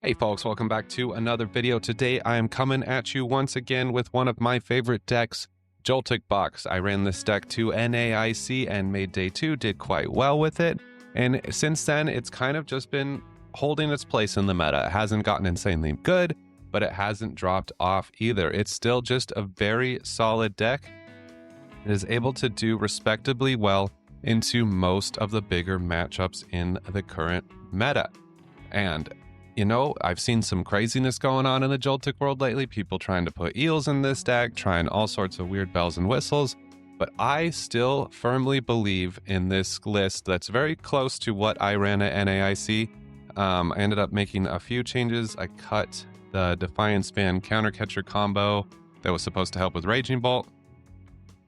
Hey folks, welcome back to another video. Today I am coming at you once again with one of my favorite decks, Joltik Box. I ran this deck to NAIC and made day 2, did quite well with it. And since then, it's kind of just been holding its place in the meta. It hasn't gotten insanely good, but it hasn't dropped off either. It's still just a very solid deck. It is able to do respectably well into most of the bigger matchups in the current meta. And you know, I've seen some craziness going on in the Joltik world lately. People trying to put eels in this deck, trying all sorts of weird bells and whistles. But I still firmly believe in this list that's very close to what I ran at NAIC. I ended up making a few changes. I cut the Defiance Band Countercatcher combo that was supposed to help with Raging Bolt.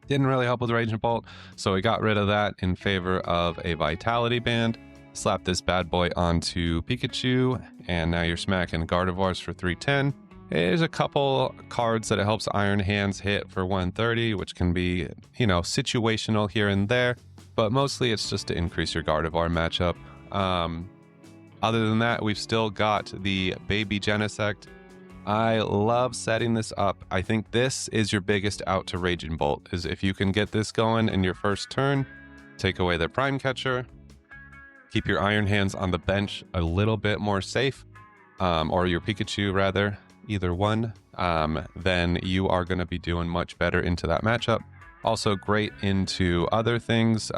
Didn't really help with Raging Bolt, so we got rid of that in favor of a Vitality Band. Slap this bad boy onto Pikachu, and now you're smacking Gardevoirs for 310. There's a couple cards that it helps Iron Hands hit for 130, which can be, you know, situational here and there, but mostly it's just to increase your Gardevoir matchup. Other than that, we've still got the Baby Genesect. I love setting this up. I think this is your biggest out to Raging Bolt, is if you can get this going in your first turn, take away their Prime Catcher, keep your Iron Hands on the bench a little bit more safe, or your Pikachu rather, either one, then you are going to be doing much better into that matchup. Also great into other things,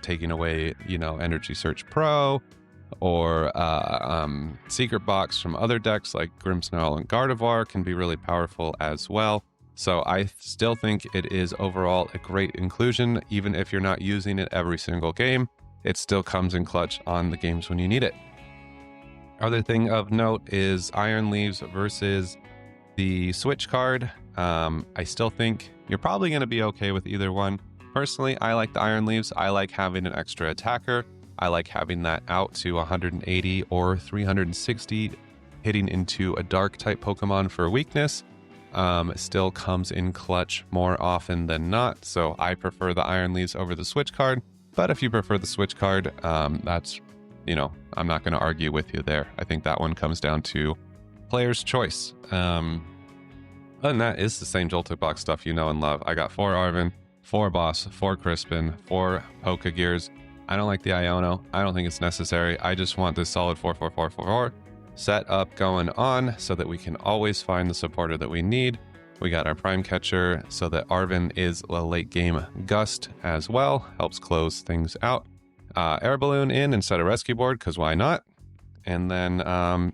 taking away, you know, Energy Search Pro, or Secret Box from other decks like Grimmsnarl and Gardevoir can be really powerful as well. So I still think it is overall a great inclusion, even if you're not using it every single game. It still comes in clutch on the games when you need it. Other thing of note is Iron Leaves versus the Switch card. I still think you're probably going to be okay with either one. Personally, I like the Iron Leaves. I like having an extra attacker. I like having that out to 180 or 360, hitting into a dark type Pokemon for weakness. Still comes in clutch more often than not. So I prefer the Iron Leaves over the Switch card. But if you prefer the Switch card, that's, you know, I'm not going to argue with you there. I think that one comes down to player's choice. Other than that, it's the same Joltik Box stuff you know and love. I got 4 Arven, 4 Boss, 4 Crispin, 4 Pokegears. I don't like the Iono. I don't think it's necessary. I just want this solid 4-4-4-4-4 set up going on so that we can always find the supporter that we need. We got our Prime Catcher so that Arven is a late game Gust as well. Helps close things out. Air Balloon in instead of Rescue Board, because why not? And then,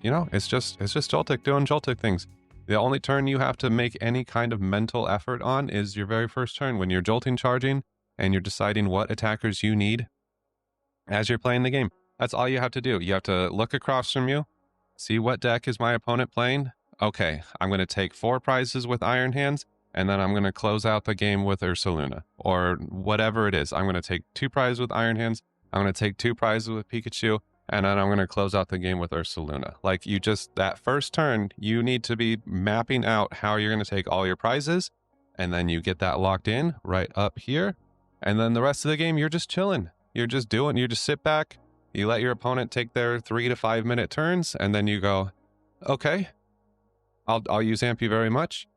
you know, it's just Joltik doing Joltik things. The only turn you have to make any kind of mental effort on is your very first turn when you're Jolting charging and you're deciding what attackers you need as you're playing the game. That's all you have to do. You have to look across from you, see what deck is my opponent playing. Okay, I'm going to take 4 prizes with Iron Hands, and then I'm going to close out the game with Ursaluna, or whatever it is. I'm going to take 2 prizes with Iron Hands, I'm going to take 2 prizes with Pikachu, and then I'm going to close out the game with Ursaluna. Like, you just, that first turn, you need to be mapping out how you're going to take all your prizes, and then you get that locked in right up here, and then the rest of the game, you're just chilling. You just sit back, you let your opponent take their 3 to 5 minute turns, and then you go, okay, I'll use Amp you very much.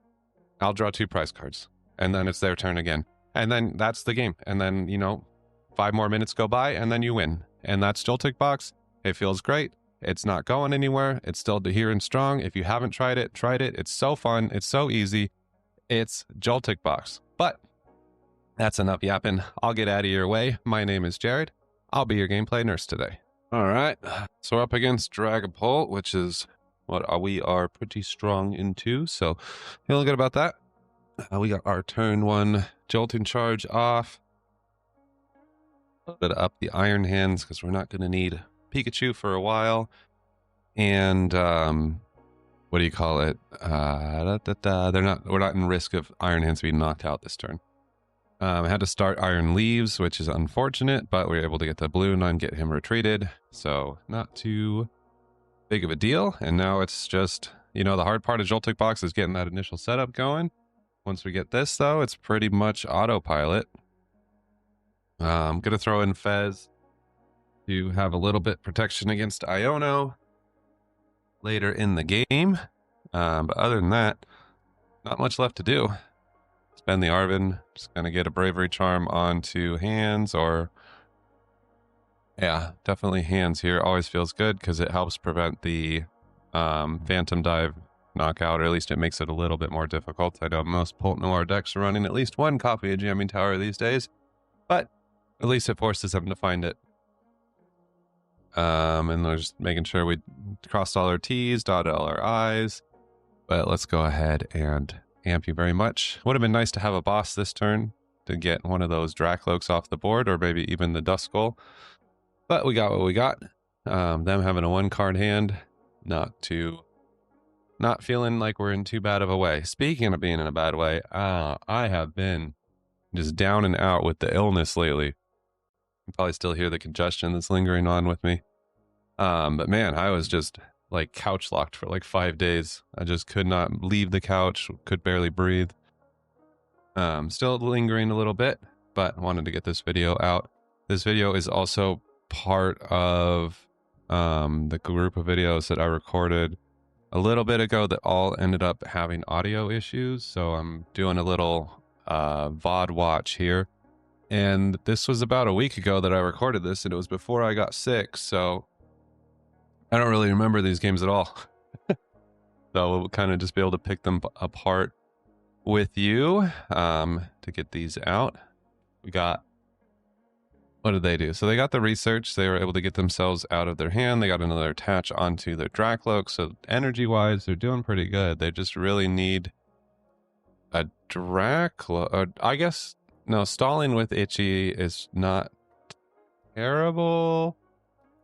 I'll draw 2 prize cards. And then it's their turn again. And then that's the game. And then, you know, 5 more minutes go by and then you win. And that's Joltik Box. It feels great. It's not going anywhere. It's still here and strong. If you haven't tried it, It's so fun. It's so easy. It's Joltik Box. But that's enough yapping. I'll get out of your way. My name is Jared. I'll be your gameplay nurse today. All right. So we're up against Dragapult, which is what we are pretty strong into, so feeling good about that. We got our turn 1 Jolting Charge off. A little bit up the Iron Hands because we're not going to need Pikachu for a while. And what do you call it? We're not in risk of Iron Hands being knocked out this turn. I had to start Iron Leaves, which is unfortunate, but we were able to get the balloon and get him retreated, so not too big of a deal. And now it's just, you know, the hard part of Joltik Box is getting that initial setup going. Once we get this, though, it's pretty much autopilot. I'm going to throw in Fez to have a little bit protection against Iono. later in the game. But other than that, not much left to do. Spend the Arvin, just gonna get a Bravery Charm onto hands, or yeah, definitely hands here. Always feels good because it helps prevent the Phantom Dive knockout, or at least it makes it a little bit more difficult. I know most Pult Noir decks are running at least one copy of Jamming Tower these days, but at least it forces them to find it. And we're just making sure we crossed all our T's, dotted all our I's. But let's go ahead and amp you very much. Would have been nice to have a boss this turn to get one of those Dracloaks off the board, or maybe even the Duskull. But we got what we got. Them having a 1-card hand, not feeling like we're in too bad of a way. Speaking of being in a bad way, I have been just down and out with the illness lately. You can probably still hear the congestion that's lingering on with me. But man, I was just like couch locked for like 5 days. I just could not leave the couch, could barely breathe. Still lingering a little bit, but wanted to get this video out. This video is also part of the group of videos that I recorded a little bit ago that all ended up having audio issues. So I'm doing a little VOD watch here. And this was about a week ago that I recorded this, and it was before I got sick, so I don't really remember these games at all. So we'll kind of just be able to pick them apart with you to get these out. We got, what did they do? So they got the research. They were able to get themselves out of their hand. They got another attach onto their Dracloak. So energy-wise, they're doing pretty good. They just really need a Dracloak. I guess, no, stalling with Itchy is not terrible,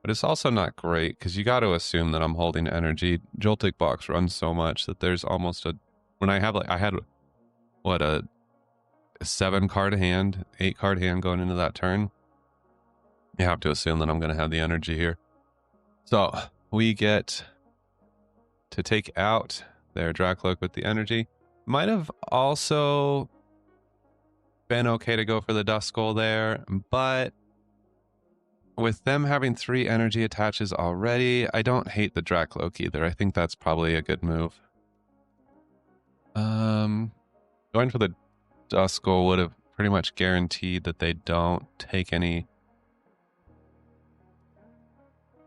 but it's also not great because you got to assume that I'm holding energy. Joltik box runs so much that there's almost a, when I have like, I had what, a 7-card hand, 8-card hand going into that turn. You have to assume that I'm going to have the energy here. So we get to take out their Dracloak with the energy. Might have also been okay to go for the Duskull there, but with them having 3 energy attaches already, I don't hate the Dracloak either. I think that's probably a good move. Going for the Duskull would have pretty much guaranteed that they don't take any.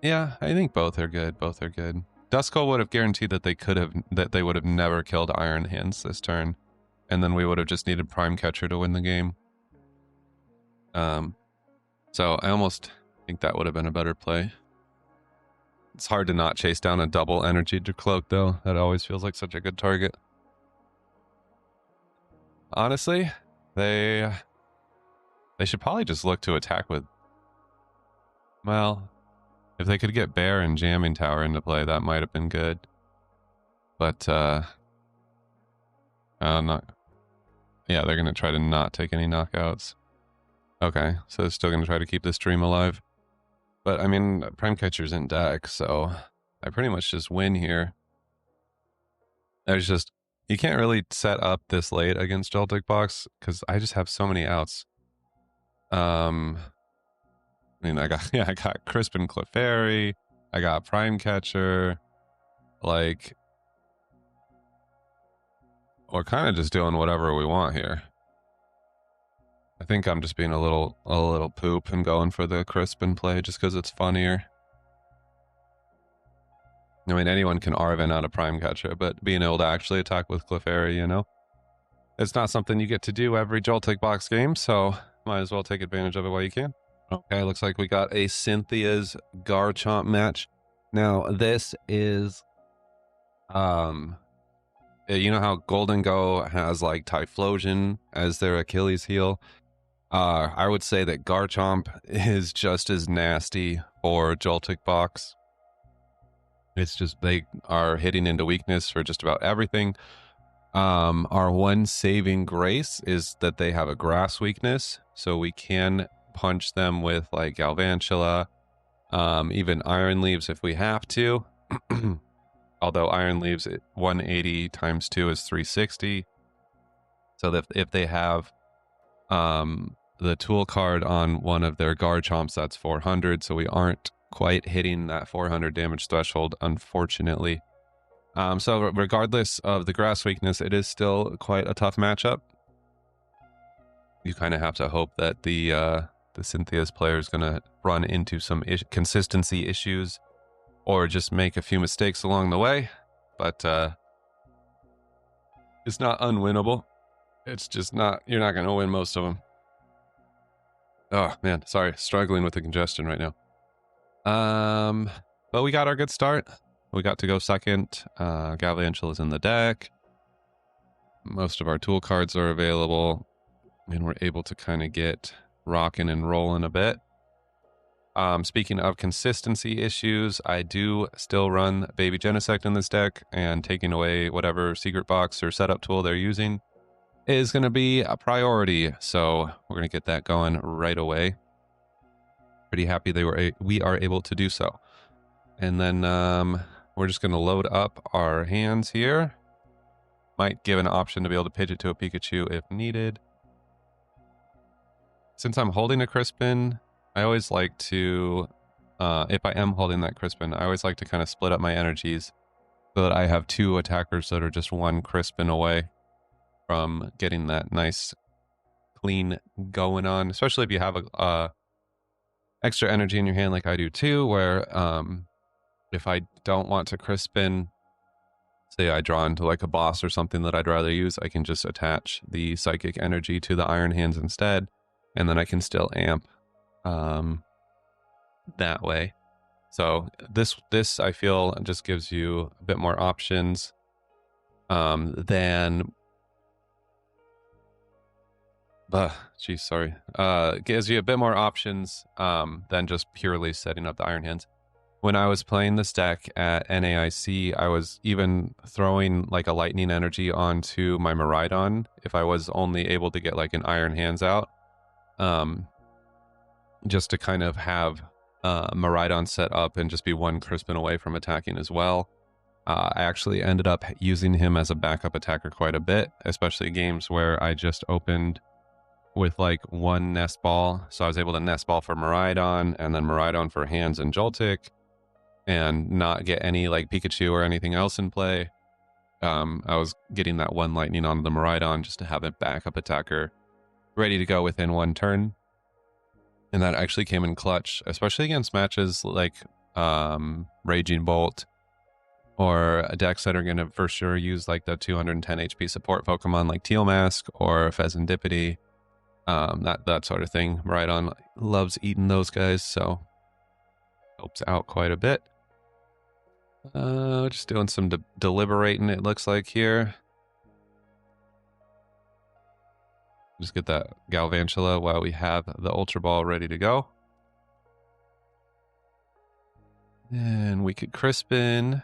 Yeah, I think both are good. Both are good. Duskull would have guaranteed that they would have never killed Iron Hands this turn, and then we would have just needed Prime Catcher to win the game. So I almost think that would have been a better play. It's hard to not chase down a double energy cloak though. That always feels like such a good target. Honestly, they should probably just look to attack with, well, if they could get Bear and Jamming Tower into play, that might have been good. But not. Yeah, they're gonna try to not take any knockouts. Okay, so they're still gonna try to keep this stream alive. But I mean, Prime Catcher's in deck, so I pretty much just win here. There's just, you can't really set up this late against Joltik box because I just have so many outs. I mean, I got Crispin Clefairy, I got Prime Catcher, like, we're kind of just doing whatever we want here. I think I'm just being a little poop and going for the Crispin play just because it's funnier. I mean, anyone can Arvin out a Prime Catcher, but being able to actually attack with Clefairy, you know? It's not something you get to do every Joltik box game, so might as well take advantage of it while you can. Okay, looks like we got a Cynthias Garchomp match. Now, this is, you know how Golden Go has like Typhlosion as their Achilles heel? I would say that Garchomp is just as nasty for Joltik box. It's just, they are hitting into weakness for just about everything. Our one saving grace is that they have a grass weakness, so we can punch them with like Galvantula, even Iron Leaves if we have to. Although Iron Leaves 180 times 2 is 360. So that if they have the tool card on one of their Garchomps, that's 400. So we aren't quite hitting that 400 damage threshold, unfortunately. So regardless of the grass weakness, it is still quite a tough matchup. You kind of have to hope that the Cynthias player is going to run into some consistency issues or just make a few mistakes along the way. But it's not unwinnable. It's just not, you're not going to win most of them. Oh, man, sorry. Struggling with the congestion right now. But we got our good start. We got to go second. Galvantula's in the deck. Most of our tool cards are available. And we're able to kind of get rocking and rolling a bit. Speaking of consistency issues, I do still run Baby Genesect in this deck, and taking away whatever secret box or setup tool they're using is going to be a priority. So we're going to get that going right away. Pretty happy we are able to do so. And then we're just going to load up our hands here. Might give an option to be able to pitch it to a Pikachu if needed. Since I'm holding a Crispin, I always like to, if I am holding that Crispin, I always like to kind of split up my energies so that I have two attackers that are just one Crispin away from getting that nice clean going on, especially if you have a extra energy in your hand like I do too, where if I don't want to Crispin, say I draw into like a boss or something that I'd rather use, I can just attach the psychic energy to the Iron Hands instead, and then I can still amp that way. So this I feel just gives you a bit more options than gives you a bit more options than just purely setting up the Iron Hands. When I was playing this deck at NAIC, I was even throwing like a lightning energy onto my Miraidon if I was only able to get like an Iron Hands out. Just to kind of have Miraidon set up and just be one Crispin away from attacking as well. I actually ended up using him as a backup attacker quite a bit, especially games where I just opened with like one Nest Ball. So I was able to Nest Ball for Miraidon and then Miraidon for Hands and Joltik and not get any like Pikachu or anything else in play. I was getting that one lightning onto the Miraidon just to have a backup attacker ready to go within one turn. And that actually came in clutch, especially against matches like Raging Bolt or decks that are going to for sure use like the 210 HP support Pokemon like Teal Mask or Pheasantipity, that sort of thing. Miraidon loves eating those guys, so helps out quite a bit. Just doing some deliberating, it looks like here. Just get that Galvantula while we have the Ultra Ball ready to go. And we could Crispin.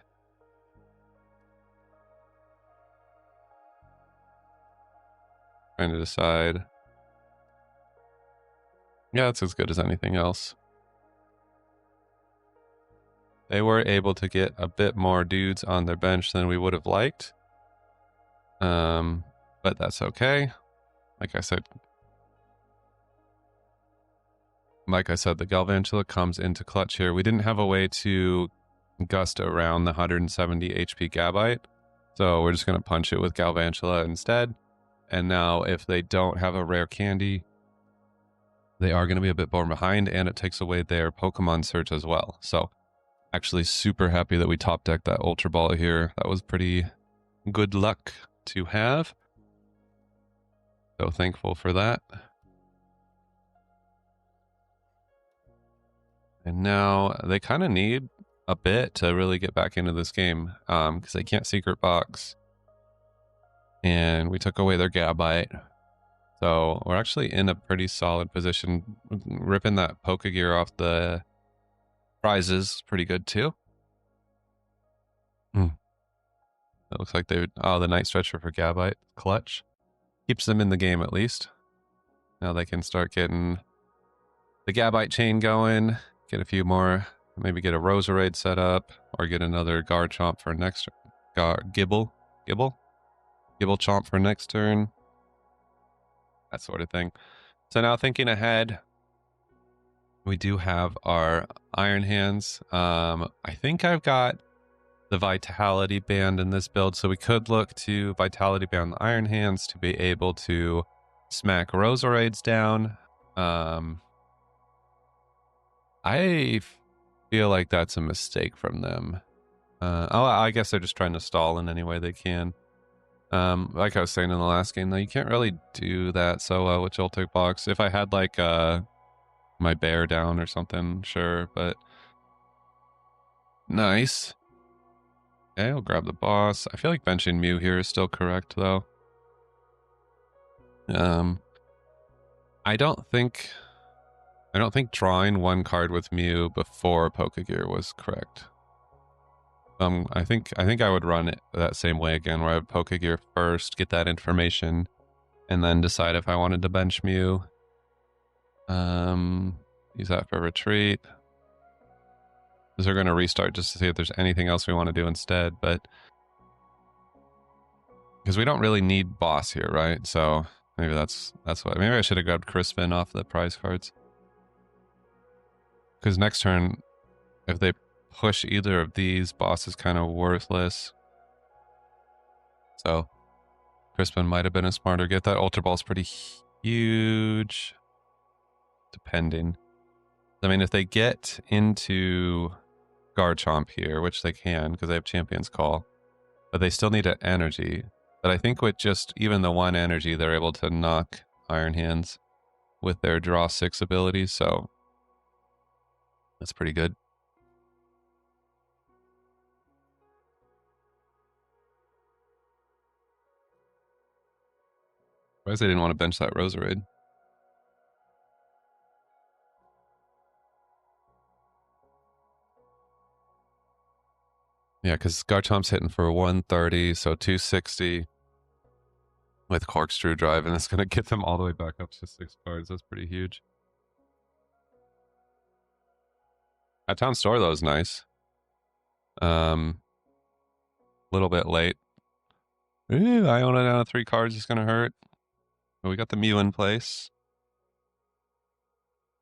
Trying to decide. Yeah, that's as good as anything else. They were able to get a bit more dudes on their bench than we would have liked. But that's okay. Like I said, the Galvantula comes into clutch here. We didn't have a way to gust around the 170 HP Gabite, so we're just going to punch it with Galvantula instead. And now if they don't have a rare candy, they are going to be a bit more behind, and it takes away their Pokemon search as well. So actually super happy that we top decked that Ultra Ball here. That was pretty good luck to have. So thankful for that. And now they kind of need a bit to really get back into this game because they can't secret box. And we took away their Gabite. So we're actually in a pretty solid position. Ripping that Pokegear off the prizes pretty good too. It looks like they would, the Night Stretcher for Gabite clutch. Keeps them in the game at least. Now they can start getting the Gabite chain going, get a few more, maybe get a Roserade set up, or get another Garchomp for next Gibble Chomp for next turn. That sort of thing. So now thinking ahead, We do have our Iron Hands. I think I've got the Vitality Band in this build, so we could look to Vitality Band the Iron Hands to be able to smack Roseraids down. I feel like that's a mistake from them. I guess they're just trying to stall in any way they can. Like I was saying in the last game, though, you can't really do that so well with Joltik Box. If I had like my bear down or something, sure, but nice. Okay, I'll grab the boss. I feel like benching Mew here is still correct, though. I don't think drawing one card with Mew before Pokegear was correct. I think I would run it that same way again, where I would Pokegear first, get that information, and then decide if I wanted to bench Mew. Use that for retreat. Because we're going to restart just to see if there's anything else we want to do instead, but because we don't really need boss here, right? So maybe that's what. Maybe I should have grabbed Crispin off the prize cards. Because next turn, if they push either of these, boss is kind of worthless. So Crispin might have been a smarter get. That Ultra Ball is pretty huge, depending. I mean, if they get into Garchomp here, which they can because they have Champion's Call, but they still need an energy. But I think with just even the one energy, they're able to knock Iron Hands with their Draw 6 ability, so that's pretty good. Surprised they didn't want to bench that Roserade. Yeah, because Garchomp's hitting for 130, so 260 with Corkscrew Drive, and it's going to get them all the way back up to 6 cards. That's pretty huge. At Town Store, though, is nice. Little bit late. Ooh, I own it down to 3 cards. It's going to hurt. But we got the Mew in place.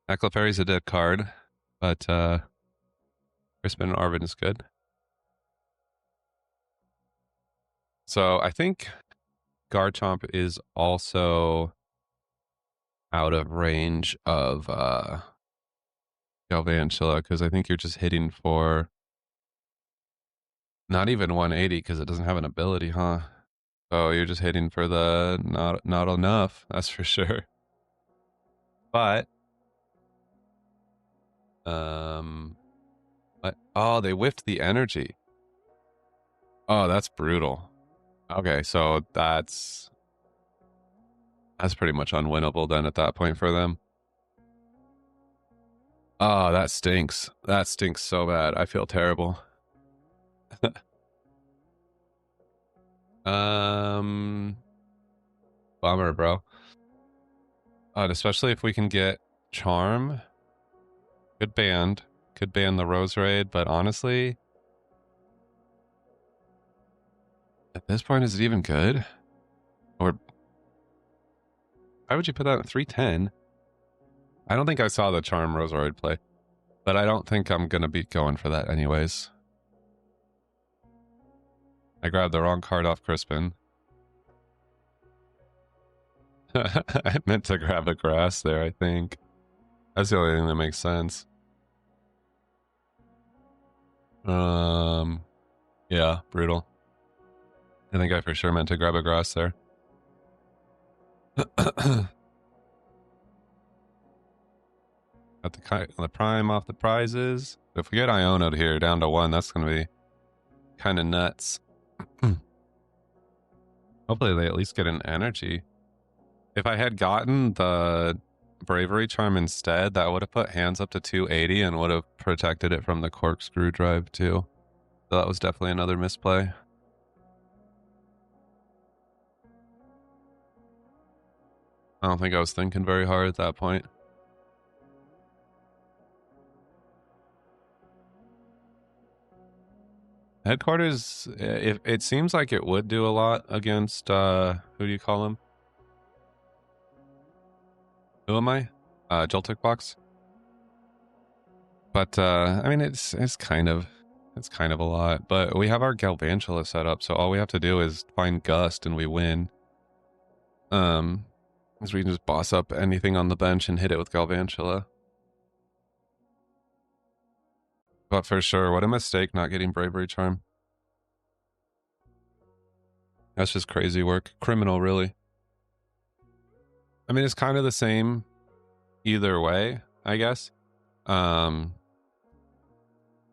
Clefairy's a dead card, but Crispin and Arvin is good. So I think Garchomp is also out of range of Galvantula, because I think you're just hitting for not even 180 because it doesn't have an ability, huh? So you're just hitting for the not enough, that's for sure. But oh, they whiffed the energy. Oh, that's brutal. Okay, so that's pretty much unwinnable then at that point for them. Oh, that stinks. That stinks so bad. I feel terrible. Bummer, bro. And especially if we can get Charm. Good band. Could ban the Roserade, but honestly, at this point, is it even good? Or why would you put that at 310? I don't think I saw the Charm Roserade play, but I don't think I'm going to be going for that anyways. I grabbed the wrong card off Crispin. I meant to grab a grass there, I think. That's the only thing that makes sense. Yeah, brutal. I think I for sure meant to grab a grass there. Got the prime off the prizes. If we get Iono'd here down to 1, that's going to be kind of nuts. Hopefully they at least get an energy. If I had gotten the Bravery Charm instead, that would have put hands up to 280 and would have protected it from the Corkscrew Drive too. So that was definitely another misplay. I don't think I was thinking very hard at that point. Headquarters, it seems like it would do a lot against, who do you call him? Who am I? Joltik Box? But I mean, it's kind of a lot. But we have our Galvantula set up, so all we have to do is find Gust and we win. Because we can just boss up anything on the bench and hit it with Galvantula. But for sure, what a mistake not getting Bravery Charm. That's just crazy work. Criminal, really. I mean, it's kind of the same either way, I guess.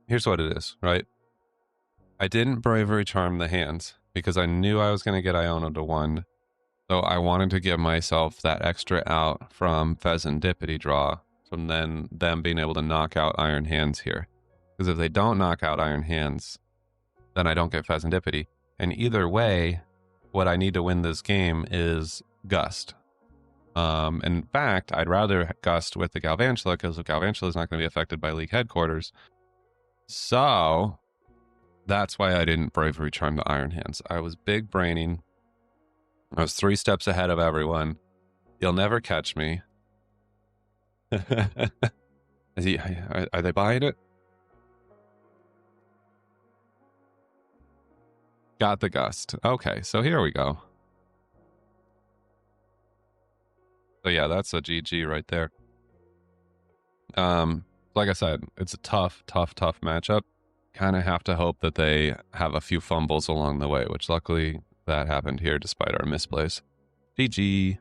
Here's what it is, right? I didn't Bravery Charm the hands because I knew I was going to get Iono to 1. So I wanted to give myself that extra out from Pheasantipity draw, from then them being able to knock out Iron Hands here. Because if they don't knock out Iron Hands, then I don't get Pheasantipity. And either way, what I need to win this game is Gust. In fact, I'd rather Gust with the Galvantula because the Galvantula is not going to be affected by League Headquarters. So that's why I didn't Bravery Charm the Iron Hands. I was big braining. I was 3 steps ahead of everyone. You'll never catch me. Are they buying it? Got the Gust. Okay, so here we go. So yeah, that's a GG right there. Like I said, it's a tough matchup. Kind of have to hope that they have a few fumbles along the way, which luckily that happened here despite our misplays. GG.